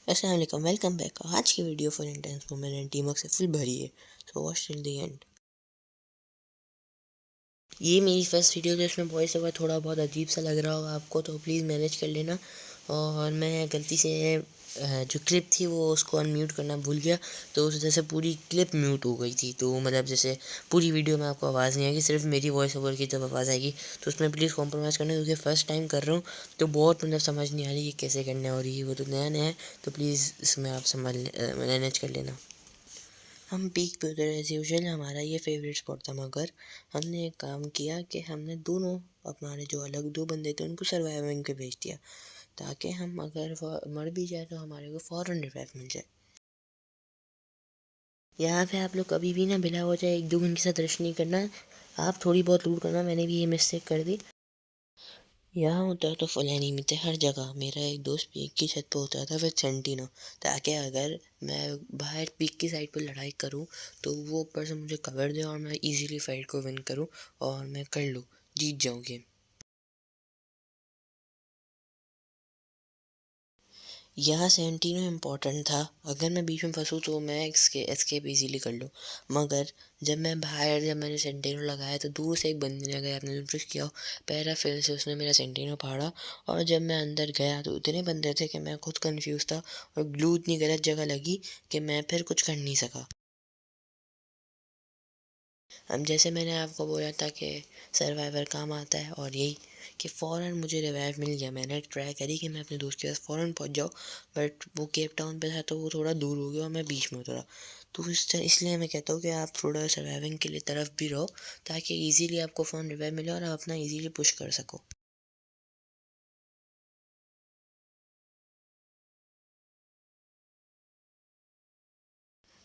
अस्सलाम वालेकुम, welcome back. आज की video full intense moment and team work से फुल भरी है, so watch till the end. ये मेरी फर्स्ट वीडियो, तो इसमें वॉइस ओवर थोड़ा बहुत अजीब सा लग रहा होगा आपको, तो प्लीज़ मैनेज कर लेना। और मैं गलती से जो क्लिप थी वो उसको अनम्यूट करना भूल गया, तो उस वजह से पूरी क्लिप म्यूट हो गई थी। तो मतलब जैसे पूरी वीडियो में आपको आवाज़ नहीं आएगी, सिर्फ मेरी वॉइस ओवर की जब आवाज़ आएगी, तो उसमें प्लीज़ कॉम्प्रोमाइज़ करना, क्योंकि फ़र्स्ट टाइम कर रहा हूँ तो बहुत मतलब समझ नहीं आ रही है कैसे करना है, और ये वो तो नया नया है, तो प्लीज़ इसमें आप मैनेज कर लेना। हम पीक पे उतरे एज़ यूजुअल, हमारा ये फेवरेट स्पॉट था, मगर हमने एक काम किया कि हमने दोनों हमारे जो अलग दो बंदे थे उनको सर्वाइविंग पे भेज दिया, ताकि हम अगर मर भी जाए तो हमारे को फ़ौरन रिवाइव मिल जाए। यहाँ पे आप लोग कभी भी ना बिला हो जाए एक दो उनके साथ रश नहीं करना, आप थोड़ी बहुत लूट करना। मैंने भी ये मिस्टेक कर दी। यहाँ होता तो फुल एनीमी थे हर जगह। मेरा एक दोस्त पीक की छत पे होता था विद सेंटिनो, ताकि अगर मैं बाहर पीक की साइड पर लड़ाई करूँ तो वो ऊपर से मुझे कवर दे और मैं इजीली फाइट को विन करूँ और मैं कर लूँ, जीत जाऊँ गेम। यहाँ सेंटिनो इम्पोर्टेंट था, अगर मैं बीच में फंसूँ तो मैं एस्केप इजीली कर लूँ। मगर जब मैंने सेंटिनो लगाया तो दूर से एक बंदे ने, अगर आपने नोटिस किया हो, पैरा फिर से उसने मेरा सेंटिनो फाड़ा। और जब मैं अंदर गया तो इतने बंदे थे कि मैं खुद कंफ्यूज था, और ग्लू इतनी गलत जगह लगी कि मैं फिर कुछ कर नहीं सका। अब जैसे मैंने आपको बोला था कि सर्वाइवर काम आता है, और यही कि फ़ौरन मुझे रिवाइव मिल गया। मैंने ट्राई करी कि मैं अपने दोस्त के पास फ़ौरन पहुंच जाऊं, बट वो केप टाउन पे था तो वो थोड़ा दूर हो गया और मैं बीच में उतरा। तो इसलिए मैं कहता हूँ कि आप थोड़ा सर्वाइविंग के लिए तरफ भी रहो, ताकि इजीली आपको फ़ौरन रिवाइव मिले और आप अपना इजीली पुश कर सको।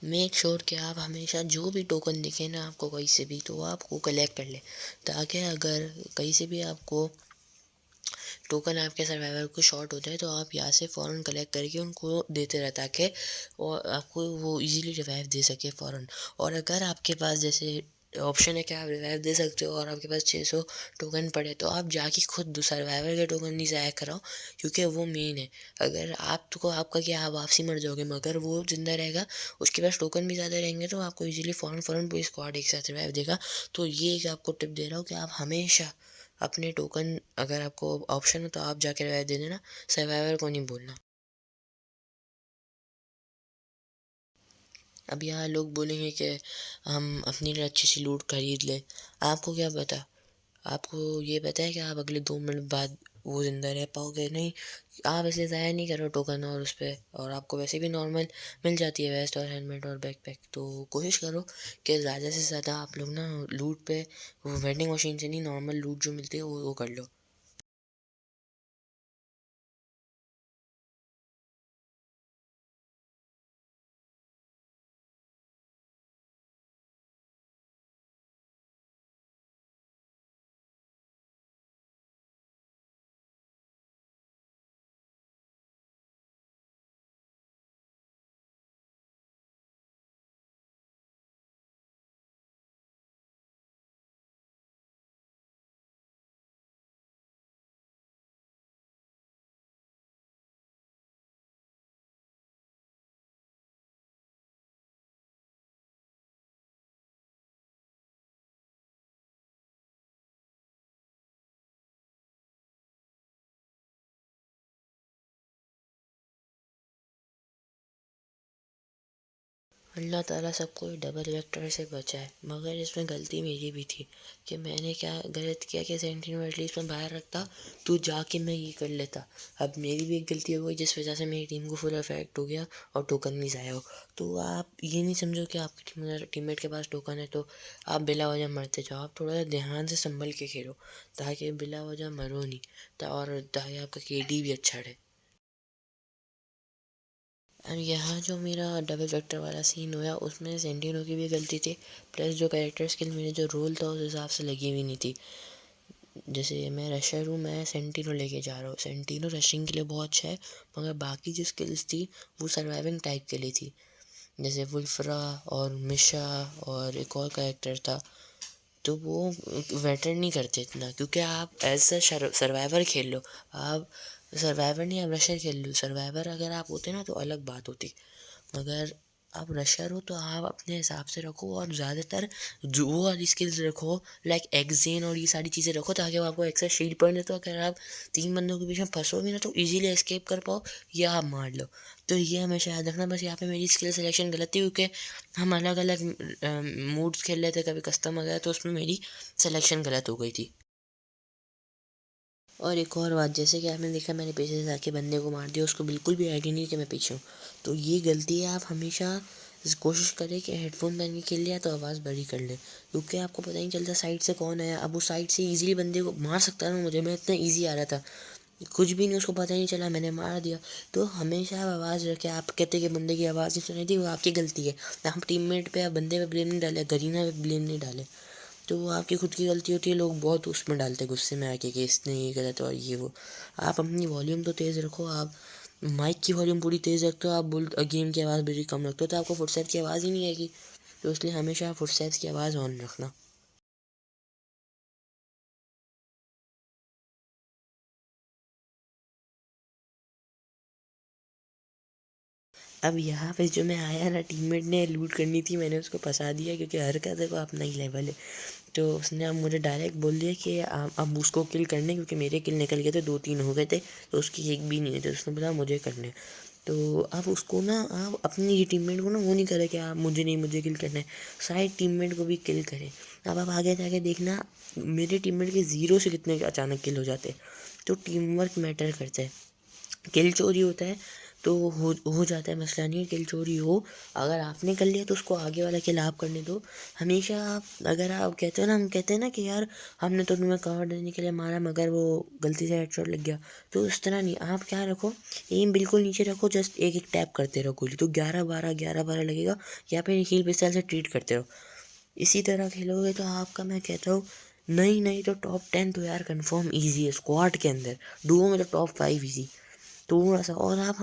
मेक श्योर कि आप हमेशा जो भी टोकन दिखे ना आपको कहीं से भी, तो आप वो कलेक्ट कर लें, ताकि अगर कहीं से भी आपको टोकन आपके सर्वाइवर को शॉर्ट हो जाए तो आप यहाँ से फ़ौरन कलेक्ट करके उनको देते रहे, ताकि और आपको वो इजीली रिवाइव दे सके फ़ौरन। और अगर आपके पास जैसे ऑप्शन है कि आप रिवाइव दे सकते हो और आपके पास 600 टोकन पड़े, तो आप जाके खुद सर्वाइवर के टोकन नहीं ज़ाया कराओ, क्योंकि वो मेन है। अगर आपको आपका क्या, आप वापसी मर जाओगे, मगर वो जिंदा रहेगा, उसके पास टोकन भी ज़्यादा रहेंगे, तो आपको इजीली फ़ौरन फ़ौरन पूरी स्क्वाड एक साथ रिवाइव देगा। तो ये एक आपको टिप दे रहा हूँ कि आप हमेशा अपने टोकन, अगर आपको ऑप्शन हो तो आप जाके रिवाइव दे देना, सर्वाइवर को नहीं बोलना। अब यहाँ लोग बोलेंगे कि हम अपनी लिए अच्छी सी लूट खरीद लें। आपको क्या पता, आपको ये पता है कि आप अगले 2 मिनट बाद वो ज़िंदा रह पाओगे? नहीं। आप इसलिए ज़ाया नहीं करो टोकन, और उस पर, और आपको वैसे भी नॉर्मल मिल जाती है वेस्ट और हेलमेट और बैकपैक, तो कोशिश करो कि ज़्यादा से ज़्यादा आप लोग ना लूट पे, वो वेंडिंग मशीन से नहीं, नॉर्मल लूट जो मिलती है वो कर लो। अल्लाह ताला सबको डबल वेक्टर से बचाए। मगर इसमें गलती मेरी भी थी कि मैंने क्या गलत किया कि सेंटिनो एटलीस्ट मैं बाहर रखता, तो जाके मैं ये कर लेता। अब मेरी भी एक गलती हो गई, जिस वजह से मेरी टीम को फुल इफेक्ट हो गया और टोकन भी ज़ाया हो। तो आप ये नहीं समझो कि आपकी टीममेट के पास टोकन है तो आप बिला वजह मरते जाओ। आप थोड़ा सा ध्यान से संभल के खेलो, ताकि बिला वजह मरो नहीं, और ताकि आपका केडी भी अच्छा रहे। एंड यहाँ जो मेरा डबल वेक्टर वाला सीन हुआ, उसमें सेंटिनो की भी गलती थी, प्लस जो कैरेक्टर स्किल मेरे जो रोल था उस हिसाब से लगी हुई नहीं थी। जैसे मैं रशर हूँ, मैं सेंटिनो लेके जा रहा हूँ, सेंटिनो रशिंग के लिए बहुत अच्छा है, मगर बाकी जो स्किल्स थी वो सर्वाइविंग टाइप के लिए थी। जैसे वुल्फरा और मिशा और एक और कैरेक्टर था, तो वो वेटर नहीं करते इतना, क्योंकि आप एज अ सर्वाइवर खेल लो। आप सर्वाइवर नहीं, आप रशर खेल लो। सर्वाइवर अगर आप होते ना तो अलग बात होती, मगर आप रशर हो तो आप अपने हिसाब से रखो, और ज़्यादातर जो वो वाली स्किल्स रखो, लाइक एक्जेन और ये सारी चीज़ें रखो, ताकि वो आपको एक्सेस शील्ड पड़ने, तो अगर आप 3 बंदों के बीच में फंसो भी ना तो इजीली एस्केप कर पाओ या आप मार लो। तो ये हमेशा याद रखना। बस यहाँ पे मेरी स्किल सिलेक्शन गलत थी, क्योंकि हम अलग अलग मूड्स खेल रहे थे, कभी कस्टम वगैरह, तो उसमें मेरी सिलेक्शन गलत हो गई थी। और एक और बात, जैसे कि आपने देखा मैंने पीछे से आके बंदे को मार दिया, उसको बिल्कुल भी आइडिया नहीं कि मैं पीछे हूँ। तो ये गलती है, आप हमेशा कोशिश करें कि हेडफोन पहन के खेल लिया तो आवाज़ बड़ी कर ले, क्योंकि आपको पता नहीं चलता साइड से कौन आया। अब वो साइड से इजीली बंदे को मार सकता ना, मुझे मैं इतना ईजी आ रहा था, कुछ भी नहीं, उसको पता ही नहीं चला, मैंने मार दिया। तो हमेशा आप आवाज़ रखें। आप कहते कि बंदे की आवाज़ नहीं सुनाई थी, वो आपकी गलती है। आप टीममेट पे या बंदे पे ब्लेम नहीं डाले, गरीना पे ब्लेम नहीं डाले, तो वो आपकी खुद की गलती होती है। लोग बहुत उसमें डालते हैं गुस्से में आके कि इसने ये गलत और ये वो। आप अपनी वॉल्यूम तो तेज़ रखो, आप माइक की वॉल्यूम पूरी तेज़ रखते हो, आप बुल गेम की आवाज़ बड़ी कम रखते हो, तो आपको फुटस्टेप की आवाज़ ही नहीं आएगी। तो इसलिए हमेशा फुटस्टेप्स की आवाज़ ऑन रखना। अब यहाँ पे जो मैं आया ना, टीममेट ने लूट करनी थी, मैंने उसको फंसा दिया, क्योंकि हर का देखो अपना ही लेवल है। तो उसने अब मुझे डायरेक्ट बोल दिया कि अब उसको किल करने, क्योंकि मेरे किल निकल गए थे, 2-3 हो गए थे, तो उसकी एक भी नहीं है, तो उसने बोला मुझे करने। तो अब उसको ना, आप अपनी टीममेट को ना वो नहीं करे कि आप मुझे नहीं, मुझे किल करना है, साइड टीममेट को भी किल करें। अब आप आगे जाके देखना मेरे टीममेट के ज़ीरो से कितने अचानक किल हो जाते हैं। तो टीम वर्क मैटर करता है। किल चोरी होता है तो हो जाता है, मसला नहीं है। किल चोरी हो, अगर आपने कर लिया तो उसको आगे वाला किल आप करने दो। हमेशा आप, अगर आप कहते हो ना, हम कहते हैं ना कि यार हमने तो तुम्हें कवर देने के लिए मारा मगर वो गलती से हेडशॉट लग गया, तो उस तरह नहीं। आप क्या रखो, एम बिल्कुल नीचे रखो, जस्ट एक एक टैप करते रहो गोली, तो 11-12 लगेगा, या फिर हील पिस्टल से ट्रीट करते रहो। इसी तरह खेलोगे तो आपका, मैं कहता हूँ, नहीं नहीं तो टॉप 10 तो यार कंफर्म इजी है स्क्वाड के अंदर। डुओ में तो टॉप 5 इजी। थोड़ा-सा और आप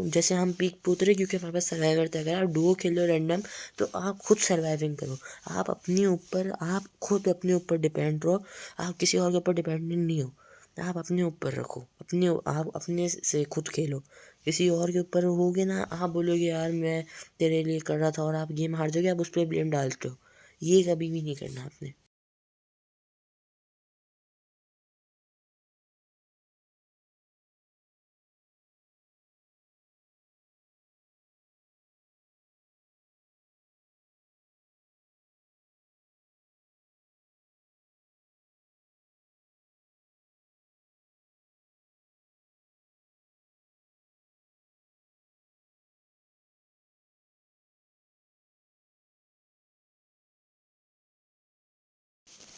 जैसे हम पीक पे उतरे, क्योंकि हमारे पास सर्वाइवर था। अगर आप डुओ खेल रहे हो रैंडम, तो आप खुद सर्वाइविंग करो। आप अपने ऊपर, आप खुद अपने ऊपर डिपेंड रहो। आप किसी और के ऊपर डिपेंडेंट नहीं हो। आप अपने ऊपर रखो, आप अपने से खुद खेलो। किसी और के ऊपर होगे ना, आप बोलोगे यार मैं तेरे लिए कर रहा था, और आप गेम हार जाओगे, आप उस पर ब्लेम डालते हो। ये कभी भी नहीं करना आपने।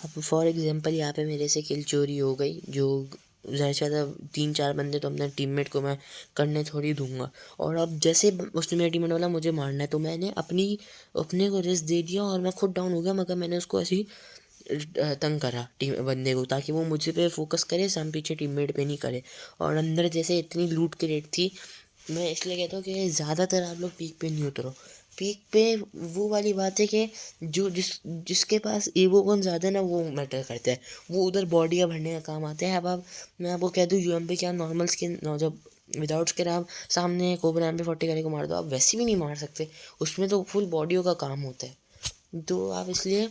अब फॉर एग्जांपल यहाँ पे मेरे से किल चोरी हो गई, जो ज़्यादा से ज़्यादा 3-4 बंदे तो अपने टीममेट को मैं करने थोड़ी दूंगा। और अब जैसे उसने मेरा टीममेट बोला मुझे मारना है, तो मैंने अपने को रिस्क दे दिया, और मैं खुद डाउन हो गया, मगर मैंने उसको ऐसे ही तंग करा टीम बंदे को, ताकि वो मुझे पे फोकस करे, सम पीछे टीममेट पे नहीं करे। और अंदर जैसे इतनी लूट की रेट थी, मैं इसलिए कहता हूँ कि ज़्यादातर आप लोग पीक पे नहीं उतरो। पीक पे वो वाली बात है कि जिसके पास ईगो गन ज़्यादा है ना, वो मैटर करता है, वो उधर बॉडी भरने का काम आते हैं। अब आप, मैं आपको कह दूँ, यूएम पे क्या नॉर्मल स्किन, जब विदाउट स्किन आप सामने कोबरा MP40 वाले को मार दो, आप वैसे भी नहीं मार सकते, उसमें तो फुल बॉडियों का काम होता है। तो आप इसलिए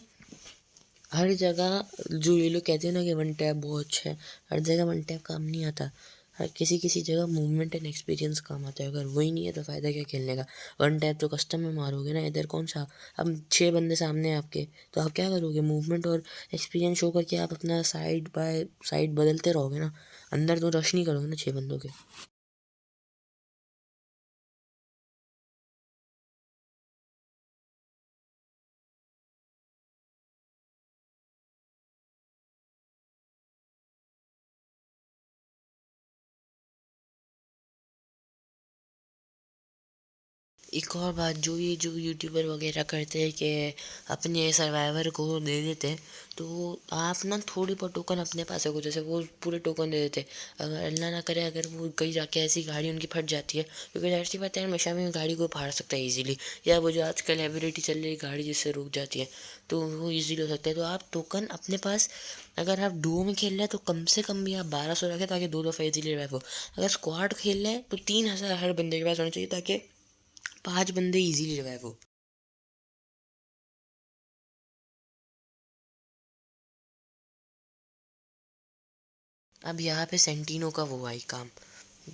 हर जगह, जो ये लोग कहते हैं ना कि वन टैप बहुत अच्छा है, हर जगह वन टैप काम नहीं आता। हर किसी किसी जगह मूवमेंट एंड एक्सपीरियंस काम आता है। अगर वही नहीं है तो फ़ायदा क्या खेलने का। वन टैप तो कस्टम में मारोगे ना, इधर कौन सा। अब 6 बंदे सामने हैं आपके, तो आप क्या करोगे, मूवमेंट और एक्सपीरियंस शो करके आप अपना साइड बाय साइड बदलते रहोगे ना, अंदर तो रश नहीं करोगे ना 6 बंदों के। एक और बात, जो ये जो यूट्यूबर वगैरह करते हैं कि अपने सर्वाइवर को दे देते हैं, तो आप ना थोड़ी बहुत टोकन अपने पास रखो। जैसे वो पूरे टोकन दे देते, अगर अल्लाह ना करे अगर वो कहीं जाके ऐसी गाड़ी उनकी फट जाती है, क्योंकि जाहिर सी बात है हमेशा में गाड़ी को फाड़ सकता है इजीली, या वो जो आजकल एबिलिटी चल रही है गाड़ी जिससे रुक जाती है, तो वो इजीली हो सकता है। तो आप टोकन अपने पास, अगर आप डुओ में खेल रहे हैं तो कम से कम भी आप 1200 रखें, ताकि दो दफ़ा इजीली रिवाइव हो। अगर स्क्वाड खेल रहे हैं तो 3000 हर बंदे के पास होना चाहिए, ताकि 5 बंदे इजीली रिवाइव हो। अब यहाँ पे सेंटिनो का वो आई काम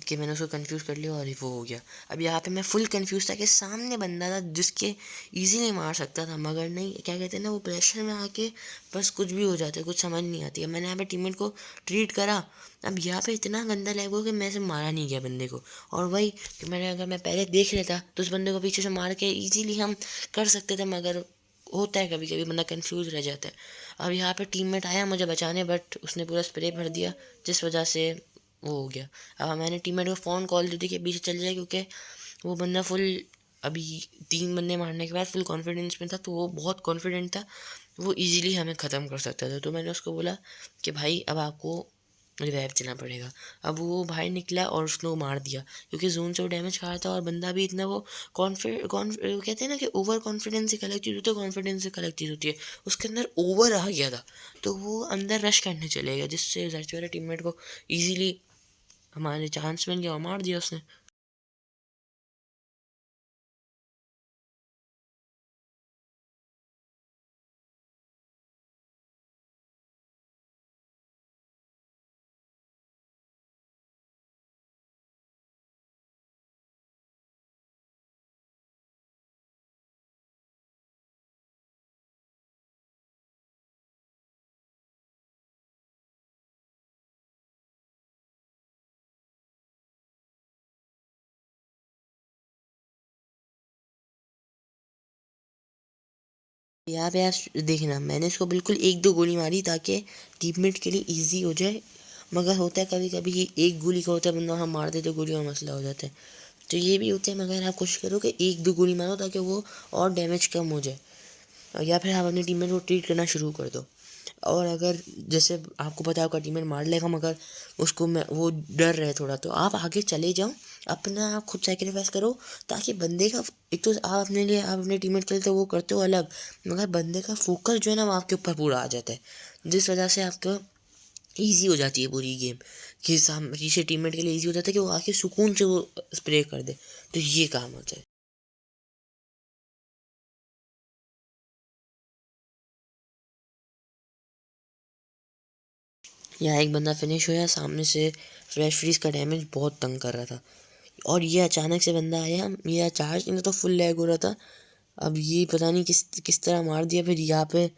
कि मैंने उसको कंफ्यूज कर लिया और वो हो गया। अब यहाँ पे मैं फुल कंफ्यूज था कि सामने बंदा था जिसके इजीली मार सकता था, मगर नहीं, क्या कहते हैं ना, वो प्रेशर में आके बस कुछ भी हो जाता है, कुछ समझ नहीं आती है। मैंने यहाँ पे टीममेट को ट्रीट करा, अब यहाँ पे इतना गंदा लैग हो कि मैं से मारा नहीं गया बंदे को। और वही कि मैंने, अगर मैं पहले देख लेता तो उस बंदे को पीछे से मार के ईजीली हम कर सकते थे, मगर होता है कभी कभी बंदा कंफ्यूज रह जाता है। अब यहाँ पे टीममेट आया मुझे बचाने, बट उसने पूरा स्प्रे भर दिया, जिस वजह से वो हो गया। अब मैंने टीममेट को फ़ोन कॉल दी थी कि पीछे चल जाए, क्योंकि वो बंदा फुल, अभी 3 बंदे मारने के बाद फुल कॉन्फिडेंस में था, तो वो बहुत कॉन्फिडेंट था, वो इजीली हमें ख़त्म कर सकता था। तो मैंने उसको बोला कि भाई अब आपको रिवाइव चलना पड़ेगा। अब वो बाहर निकला और उसने वो मार दिया, क्योंकि जोन से वो डैमेज खा रहा था, और बंदा भी इतना वो कहते हैं ना कि ओवर कॉन्फिडेंस एक अलग चीज़ होती है, कॉन्फिडेंस एक अलग चीज़ होती है, उसके अंदर ओवर आ गया था, तो वो अंदर रश करने चले गया, जिससे जर्सी वाले टीममेट को ईजिली हमारे चांस मिल गया और मार दिया उसने। यहाँ पे यार देखना, मैंने इसको बिल्कुल एक दो गोली मारी ताकि टीममेट के लिए इजी हो जाए, मगर होता है कभी कभी कि एक गोली का होता है बंदा, हम मार देते गोली और मसला हो जाता है। तो ये भी होता है, मगर आप कोशिश करो कि एक दो गोली मारो ताकि वो और डैमेज कम हो जाए, या फिर आप अपने टीममेट को ट्रीट करना शुरू कर दो। और अगर जैसे आपको पता है आपका टीममेट मार लेगा, मगर उसको मैं वो डर रहे थोड़ा, तो आप आगे चले जाओ, अपना आप खुद सेक्रीफाइस करो, ताकि बंदे का, एक तो आप अपने लिए, आप अपने टीममेट के लिए तो वो करते हो अलग, मगर बंदे का फोकस जो है ना वो आपके ऊपर पूरा आ जाता है, जिस वजह से आपका ईजी हो जाती है पूरी गेम, कि पीछे टीममेट के लिए ईजी हो जाता है कि वो आके सुकून से वो स्प्रे कर दे। तो ये काम होता है। यहाँ एक बंदा फिनिश हुआ, सामने से फ्लैश फ्रीज का डैमेज बहुत तंग कर रहा था, और ये अचानक से बंदा आया, मेरा चार्ज नहीं तो फुल लैग हो रहा था। अब ये पता नहीं किस किस तरह मार दिया। फिर यहाँ पे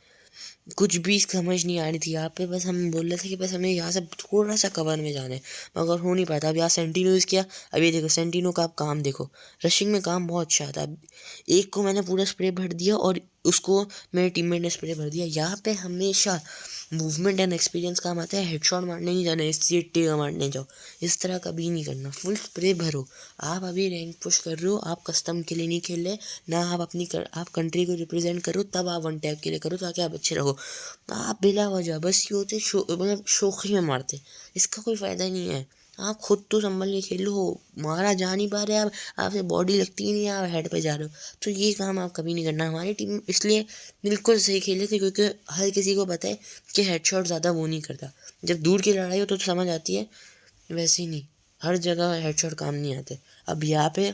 कुछ भी समझ नहीं आ रही थी, यहाँ पे बस हम बोल रहे थे कि बस हमें यहाँ से थोड़ा सा कवर में जाना है, मगर हो नहीं पाता। अब यहाँ सेंटिनो यूज़ किया, अब ये देखो सेंटिनो का आप काम देखो, रशिंग में काम बहुत अच्छा था। अब एक को मैंने पूरा स्प्रे भर दिया और उसको मेरे टीममेट ने स्प्रे भर दिया। यहाँ पे हमेशा मूवमेंट एंड एक्सपीरियंस काम आता है, हेडशॉट मारने नहीं जाना, इसलिए टेगा मारने जाओ, इस तरह कभी नहीं करना, फुल स्प्रे भरो। आप अभी रैंक पुश कर रहे हो, आप कस्टम के लिए नहीं खेल रहे ना, आप आप कंट्री को रिप्रेजेंट करो, तब आप वन टैप के लिए करो ताकि आप अच्छे रहो। आप बिला वजह बस ये होते मतलब शौक में मारते, इसका कोई फ़ायदा ही नहीं है। आप खुद तो संभल के खेलो, मारा जा नहीं पा रहे आप, आपसे बॉडी लगती ही नहीं है, आप हेड पे जा रहे हो, तो ये काम आप कभी नहीं करना। हमारी टीम इसलिए बिल्कुल सही खेले थे, क्योंकि हर किसी को पता है कि हेडशॉट ज़्यादा वो नहीं करता। जब दूर की लड़ाई हो तो समझ आती है, वैसे ही नहीं, हर जगह हेडशॉट काम नहीं आते। अब यहाँ पे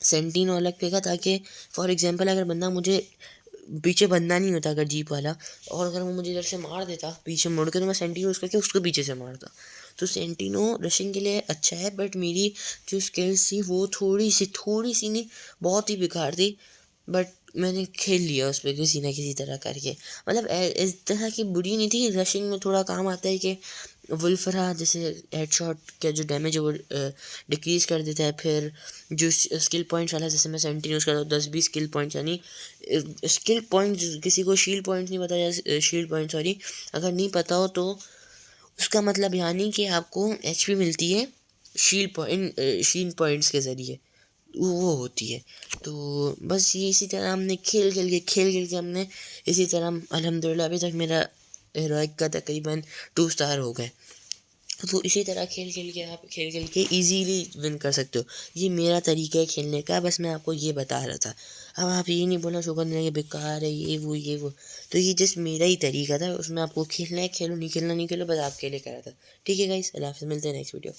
सेंटिनो अलग फेंका, ताकि फॉर एग्जांपल अगर बंदा मुझे, पीछे बंदा नहीं होता अगर जीप वाला, और अगर वो मुझे इधर से मार देता पीछे मुड़ के, तो मैं सेंटिनो यूज़ करके उसको पीछे से मारता। तो सेंटिनो रशिंग के लिए अच्छा है, बट मेरी जो स्किल्स थी वो थोड़ी सी नहीं, बहुत ही बेकार थी, बट मैंने खेल लिया उस पर किसी ना किसी तरह करके। मतलब इस तरह की बुरी नहीं थी, रशिंग में थोड़ा काम आता है कि वुल्फरा जैसे हेडशॉट का जो डैमेज है वो डिक्रीज़ कर देता है। फिर जो स्किल पॉइंट्स वाला, जैसे मैं 17 यूज़ करता हूँ, 10-20 स्किल पॉइंट्स, यानी स्किल पॉइंट्स, किसी को शील्ड पॉइंट्स नहीं पता, या शील्ड पॉइंट सॉरी, अगर नहीं पता हो तो उसका मतलब यानी कि आपको एचपी मिलती है शील्ड पॉइंट्स के ज़रिए। वो होती है। तो बस ये इसी तरह हमने खेल खेल के हमने इसी तरह अल्हम्दुलिल्लाह अभी तक मेरा हीरोइक का तकरीबन 2 स्टार हो गए। तो इसी तरह खेल खेल के इजीली विन कर सकते हो। ये मेरा तरीका है खेलने का, बस मैं आपको ये बता रहा था। अब आप ये नहीं बोलना शुगन ये बेकार है, ये वो। तो ये जस्ट मेरा ही तरीका था, उसमें आपको खेलना है खेलो, नहीं खेलना नहीं खेलो, बस आपके लिए करा था। ठीक है गाइस, अल्लाह हाफ़िज़, मिलते हैं नेक्स्ट वीडियो।